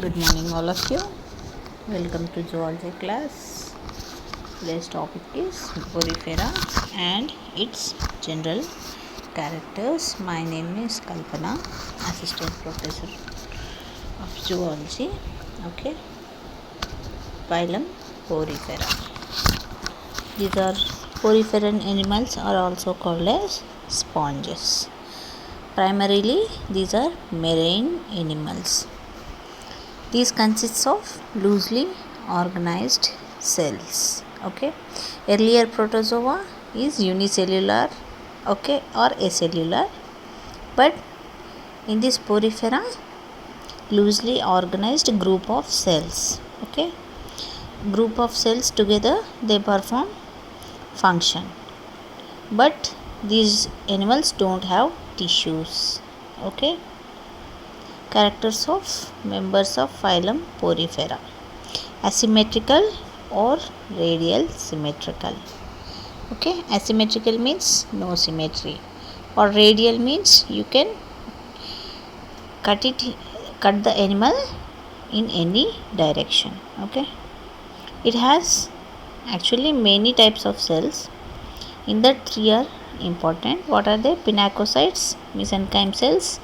Good morning, all of you. Welcome to zoology class. Today's topic is Porifera and its general characters. My name is Kalpana, Assistant Professor of Zoology. Okay, phylum Porifera. These are poriferan animals, are also called as sponges. Primarily, these are marine animals. These consists of loosely organized cells. Okay, earlier protozoa is unicellular, okay, or acellular, but in this porifera, loosely organized group of cells. Okay, group of cells together they perform function, but these animals don't have tissues. Okay, characters of members of phylum Porifera: asymmetrical or radial symmetrical. Okay, asymmetrical means no symmetry, or radial means you can cut the animal in any direction. Okay, it has actually many types of cells. In that, three are important. What are they? Pinacocytes, mesenchyme cells,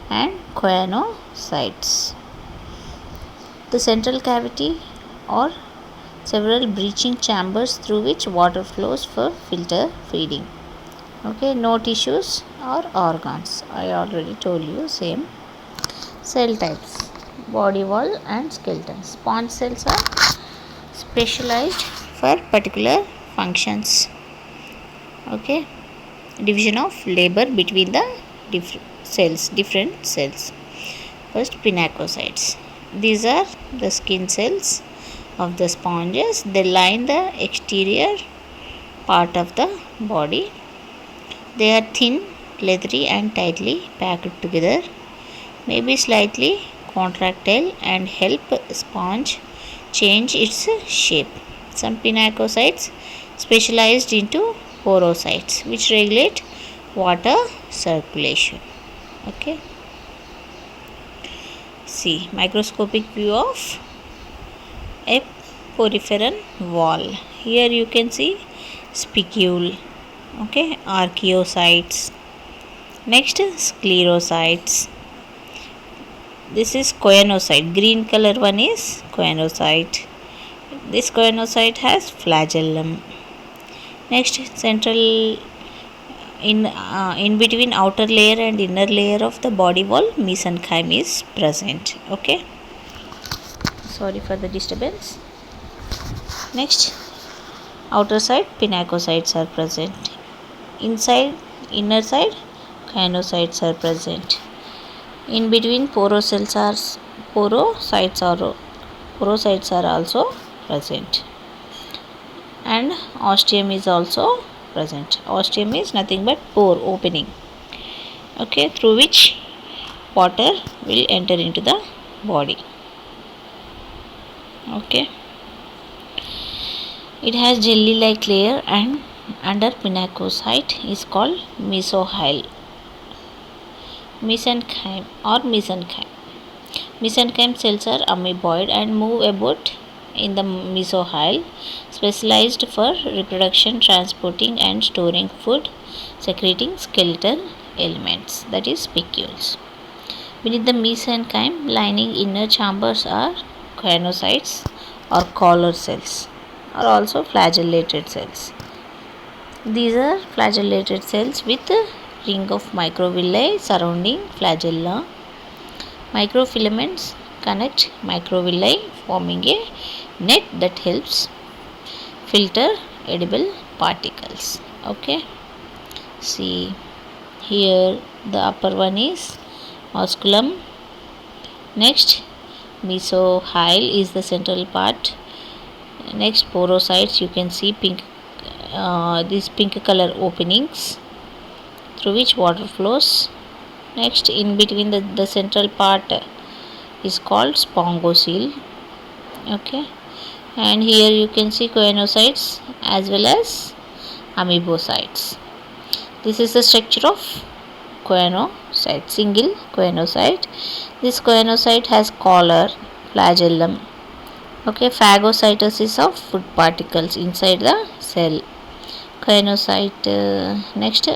and choanocytes. The central cavity or several breaching chambers through which water flows for filter feeding. Okay, no tissues or organs. I already told you same. Cell types: body wall and skeleton. Sponge cells are specialized for particular functions. Okay, division of labor between the different cells. First, pinacocytes. These are the skin cells of the sponges. They line the exterior part of the body. They are thin, leathery, and tightly packed together, may be slightly contractile and help sponge change its shape. Some pinacocytes specialized into porocytes, which regulate water circulation. Okay, see microscopic view of a poriferan wall. Here you can see spicule, okay, archaeocytes. Next, sclerocytes. This is choanocyte. Green color one is choanocyte. This choanocyte has flagellum. Next, central in between outer layer and inner layer of the body wall, mesenchyme is present. Okay, sorry for the disturbance. Next, outer side pinacocytes are present. Inside, inner side choanocytes are present. In between porocytes are also present, and ostium is also present. Ostium is nothing but pore opening, okay, through which water will enter into the body. Okay, it has jelly like layer, and under pinacocyte is called mesohyl. Mesenchyme or mesenchyme. Mesenchyme cells are amoeboid and move about in the mesohyl, specialized for reproduction, transporting, and storing food, secreting skeletal elements, that is spicules. Beneath the mesenchyme lining inner chambers are choanocytes or collar cells, are also flagellated cells. These are flagellated cells with a ring of microvilli surrounding flagella. Microfilaments connect microvilli, forming a net that helps filter edible particles. Okay, see here the upper one is osculum. Next, mesohyl is the central part. Next, porocytes, you can see pink, these pink color openings through which water flows. Next, in between the central part is called spongocoel. Okay, and here you can see choanocytes as well as amoebocytes. This is the structure of choanocyte, single choanocyte. This choanocyte has collar, flagellum. Okay, phagocytosis of food particles inside the cell. Choanocyte, next,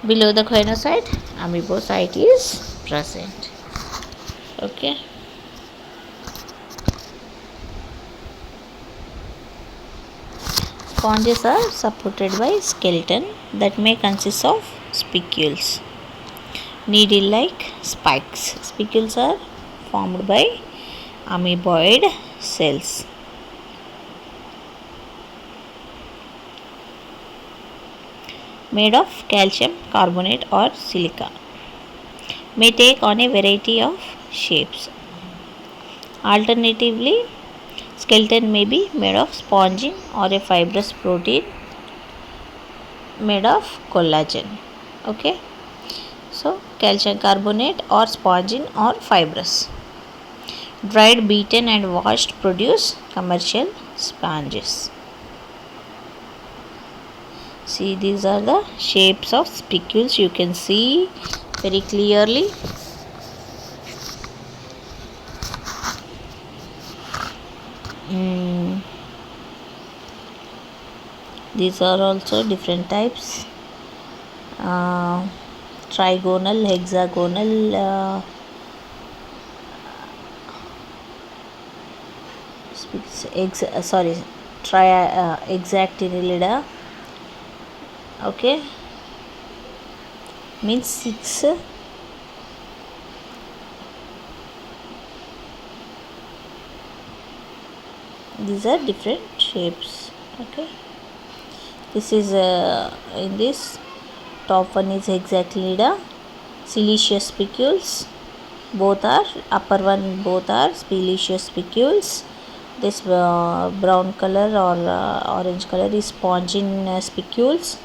below the choanocyte, amoebocyte is present. Okay. Sponges are supported by skeleton that may consist of spicules, needle-like spikes. Spicules are formed by amoeboid cells. Made of calcium carbonate or silica. May take on a variety of shapes. Alternatively, skeleton may be made of spongin or a fibrous protein made of collagen. Okay, so calcium carbonate or spongin or fibrous. Dried, beaten and washed produce commercial sponges. See, these are the shapes of spicules. You can see very clearly. These are also different types. Trigonal, hexagonal, exactinellida. Okay, means 6. These are different shapes. Okay, this is in this top one is hexactinellida, siliceous spicules. Both are upper one, both are siliceous spicules. This brown color or orange color is spongin spicules,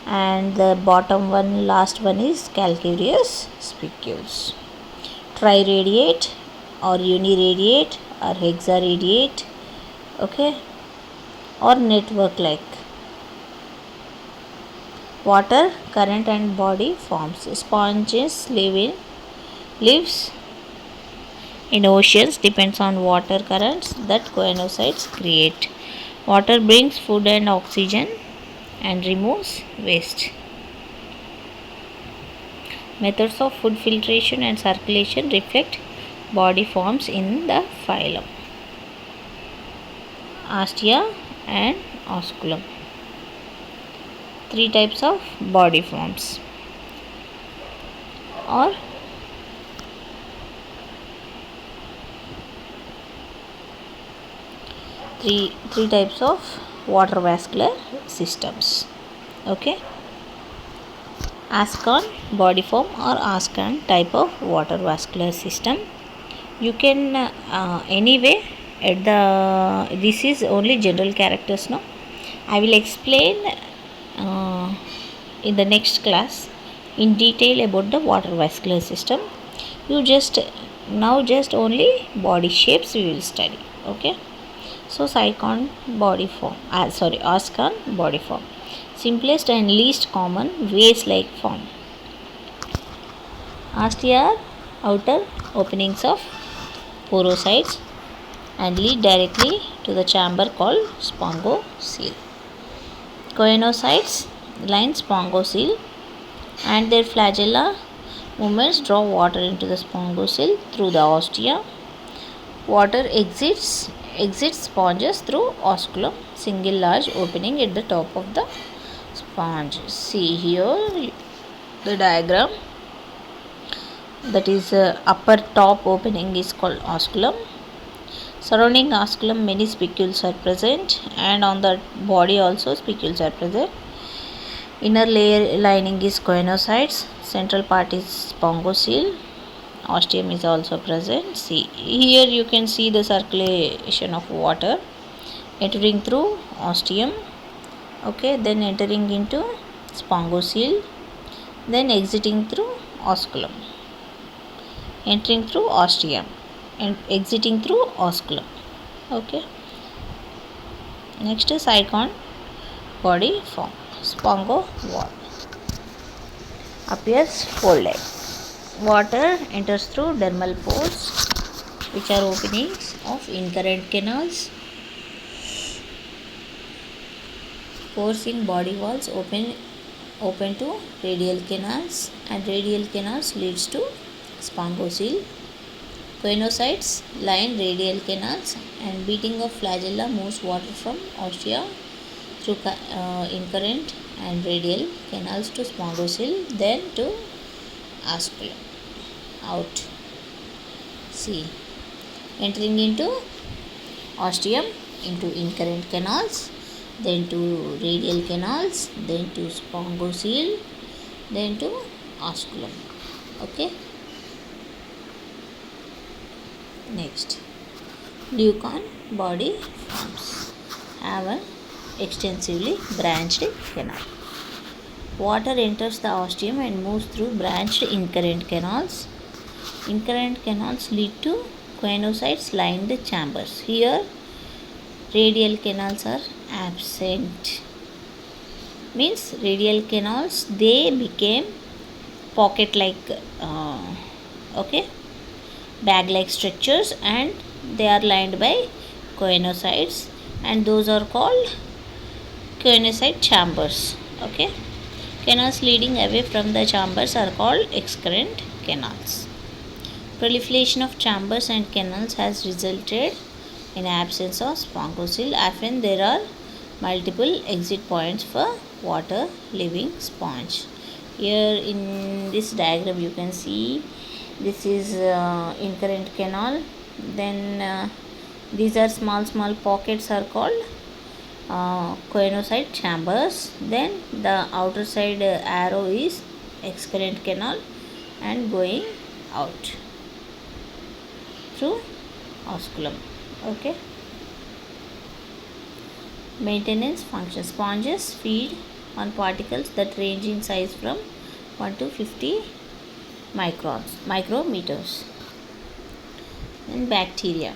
and the bottom one, last one is calcareous spicules. Triradiate or uniradiate or hexaradiate. Okay, or network like. Water, current and body forms. Sponges lives in oceans, depends on water currents that choanocytes create. Water brings food and oxygen and removes waste. Methods of food filtration and circulation reflect body forms in the phylum. Ostia and osculum. 3 types of body forms, or three types of water vascular systems. Okay, Ascon body form or Ascon type of water vascular system. You can anyway at the this is only general characters now. I will explain in the next class in detail about the water vascular system. You just only body shapes we will study. Okay, so Ascon body form, Ascon body form, simplest and least common vase like form. Ostia are outer openings of porocytes and lead directly to the chamber called spongocoel. Choanocytes line spongocoel and their flagella movements draw water into the spongocoel through the ostia. Water exits sponges through osculum, single large opening at the top of the sponge. See here the diagram. That is upper top opening is called osculum. Surrounding osculum many spicules are present, and on the body also spicules are present. Inner layer lining is choanocytes, central part is spongocoel, ostium is also present. See here you can see the circulation of water entering through ostium, okay, then entering into spongocoel, then exiting through osculum, entering through ostium and exiting through osculum. Okay, next is Ascon body form. Spongo wall appears folded. Water enters through dermal pores which are openings of incurrent canals. Pores in body walls open to radial canals, and radial canals leads to sphingocele. Choanocytes line radial canals, and beating of flagella moves water from ostia through incurrent and radial canals to sphingocele, then to osculum. Out. See. Entering into ostium, into incurrent canals, then to radial canals, then to sphingocele, then to osculum. Okay. Next, leucon body forms have an extensively branched canal. Water enters the ostium and moves through branched incurrent canals. Incurrent canals lead to choanocytes lined chambers. Here, radial canals are absent. Means radial canals, they became pocket like bag like structures, and they are lined by choanocytes, and those are called choanocyte chambers. Okay, canals leading away from the chambers are called excurrent canals. Proliferation of chambers and canals has resulted in absence of sphingocele. Often there are multiple exit points for water living sponge. Here in this diagram you can see this is incurrent canal, then these are small pockets are called choanocyte chambers, then the outer side arrow is excurrent canal and going out through osculum. Okay. Maintenance function. Sponges feed on particles that range in size from 1 to 50 micrometers. And bacteria.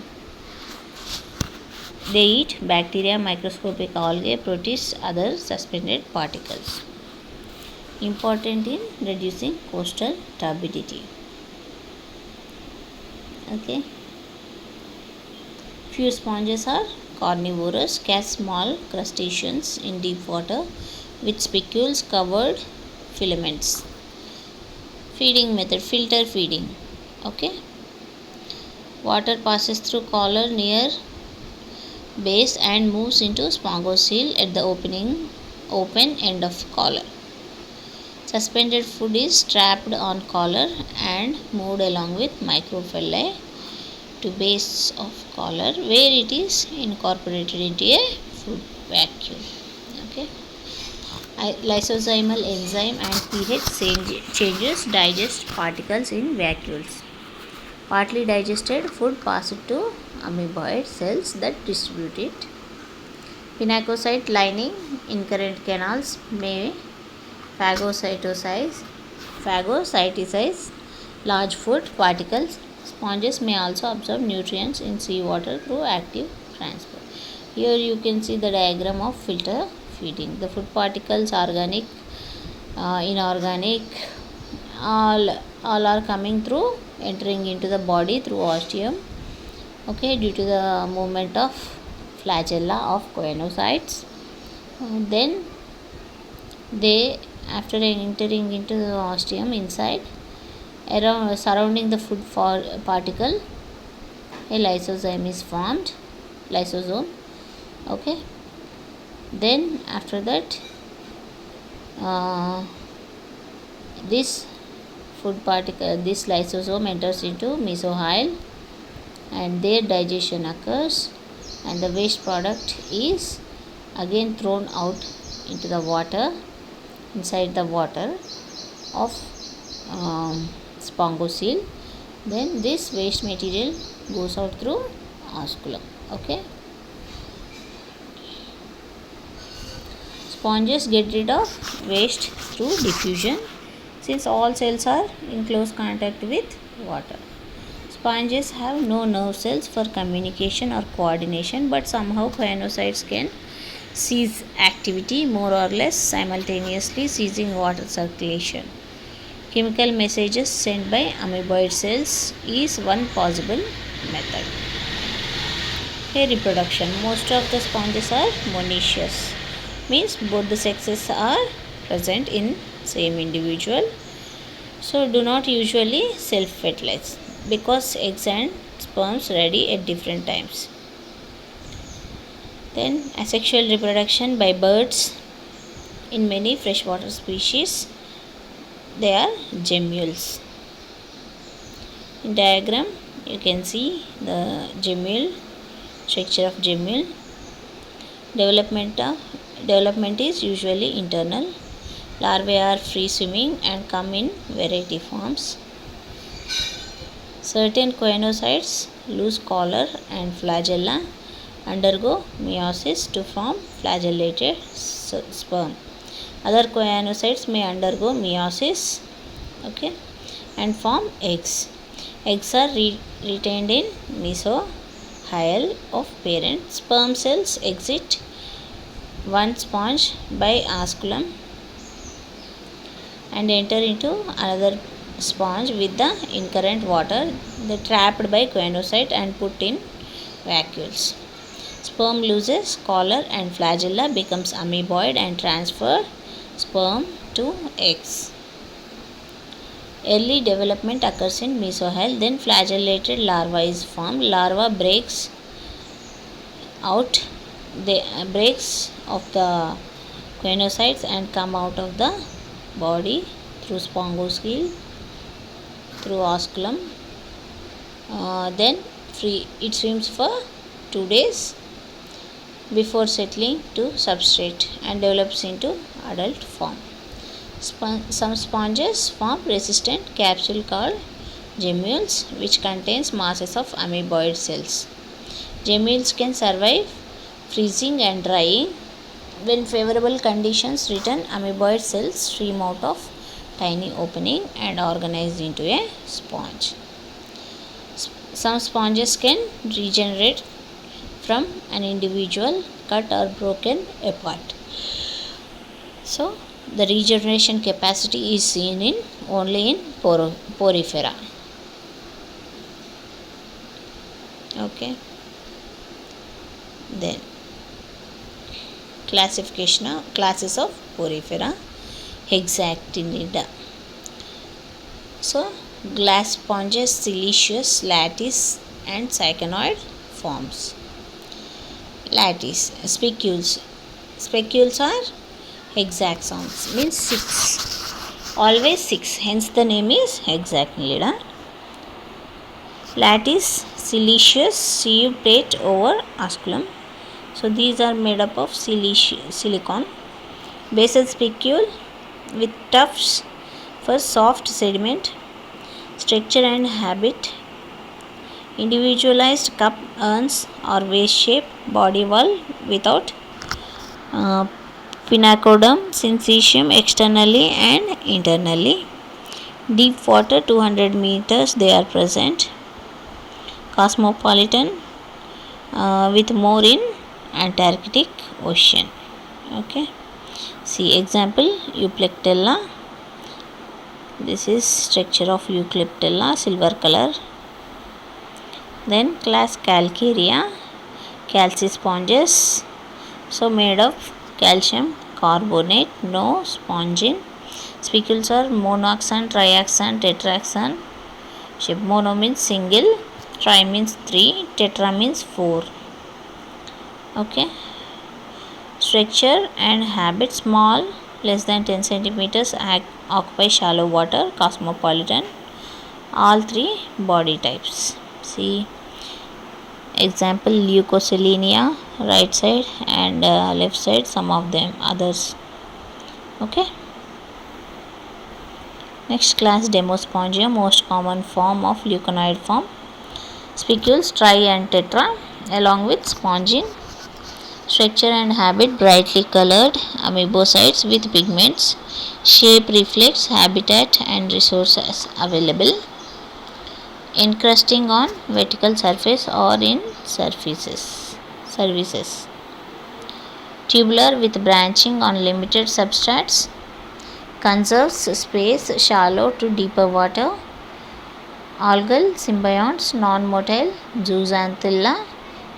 They eat bacteria, microscopic algae, protists, other suspended particles. Important in reducing coastal turbidity. Okay. Few sponges are carnivorous, catch small crustaceans in deep water with spicules covered filaments. Feeding method, filter feeding. Okay. Water passes through collar near base and moves into sphingocele at the open end of collar. Suspended food is trapped on collar and moved along with microvilli to base of collar, where it is incorporated into a food vacuole. Okay. Lysosomal enzyme and pH changes digest particles in vacuoles. Partly digested food passed to amoeboid cells that distribute it. Pinacocyte lining incurrent canals may phagocytosize large food particles. Sponges may also absorb nutrients in seawater through active transport. Here you can see the diagram of filter feeding. The food particles, organic, inorganic, all are coming through, entering into the body through ostium. Okay, due to the movement of flagella of choanocytes. Then they, after entering into the ostium inside, around surrounding the food particle, a lysosome is formed. Lysosome. Okay. Then after that, this food particle, this lysosome enters into mesohyle, and their digestion occurs, and the waste product is again thrown out into the water, inside the water of sphingocele. Then this waste material goes out through osculum. Okay. Sponges get rid of waste through diffusion, since all cells are in close contact with water. Sponges have no nerve cells for communication or coordination, but somehow choanocytes can cease activity more or less simultaneously, ceasing water circulation. chemical messages sent by amoeboid cells is one possible method. Hair reproduction. Most of the sponges are monoecious, means both the sexes are present in same individual. So do not usually self-fertilize because eggs and sperms ready at different times. Then asexual reproduction by birds. In many freshwater species, they are gemmules. In diagram, you can see the gemmule, structure of gemmule. Development is usually internal. Larvae are free swimming and come in variety forms. Certain choanocytes lose collar and flagella, undergo meiosis to form flagellated sperm. Other choanocytes may undergo meiosis, and form eggs. Eggs are retained in mesohyl of parent. Sperm cells exit one sponge by osculum and enter into another sponge with the incurrent water. They trapped by choanocyte and put in vacuoles. Sperm loses collar and flagella, becomes amoeboid and transfer sperm to eggs. Early development occurs in mesohyl, then flagellated larva is formed. Larva breaks of the choanocytes and come out of the body through spongocycle, through osculum. Then it swims for 2 days before settling to substrate and develops into adult form. Some sponges form resistant capsule called gemmules, which contains masses of amoeboid cells. Gemmules can survive freezing and drying. When favorable conditions return, amoeboid cells stream out of tiny opening and organize into a sponge. Some sponges can regenerate from an individual cut or broken apart. So the regeneration capacity is seen only in porifera. Then classification of classes of porifera. Hexactinida. So glass sponges, siliceous, lattice and cycanoid forms. Lattice. Spicules are hexaxons, means 6, always 6, hence the name is Hexactinida. Lattice, siliceous, sieve plate over osculum. So these are made up of silicon. Basal spicule with tufts for soft sediment. Structure and habit. Individualized cup, urns or vase shape body wall without pinnacoderm, syncytium externally and internally. Deep water 200 meters they are present. Cosmopolitan with more in Antarctic Ocean. See example, Euplectella. This is structure of Euplectella, silver color. Then class Calcarea, calcisponges, so made of calcium carbonate, no spongin. Spicules are monoaxon, triaxon, tetraxon. Shape mono means single, tri means 3, tetra means 4. Structure and habit. Small, less than 10 centimeters, occupy shallow water, cosmopolitan. All 3 body types. See example, Leucoselenia, right side and left side, some of them others. Next class, Demospongia, most common form of leuconoid form. Spicules tri and tetra along with spongin. Structure and habit, brightly colored amoebocytes with pigments. Shape reflects habitat and resources available. Encrusting on vertical surface or in surfaces. Tubular with branching on limited substrates. conserves space shallow to deeper water. Algal symbionts, non-motile zooxanthilla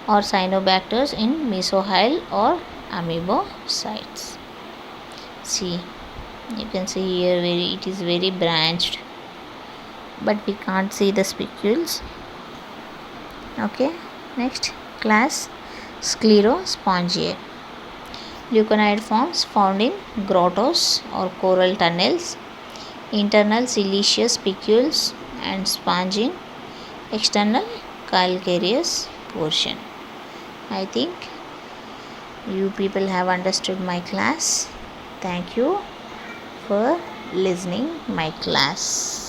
or cyanobacters in mesohyle or amoebocytes. See, you can see here it is very branched, but we can't see the spicules. Okay, next class Sclerospongiae. Leuconoid forms found in grottos or coral tunnels. Internal siliceous spicules and spongin. External calcareous portion. I think you people have understood my class. Thank you for listening my class.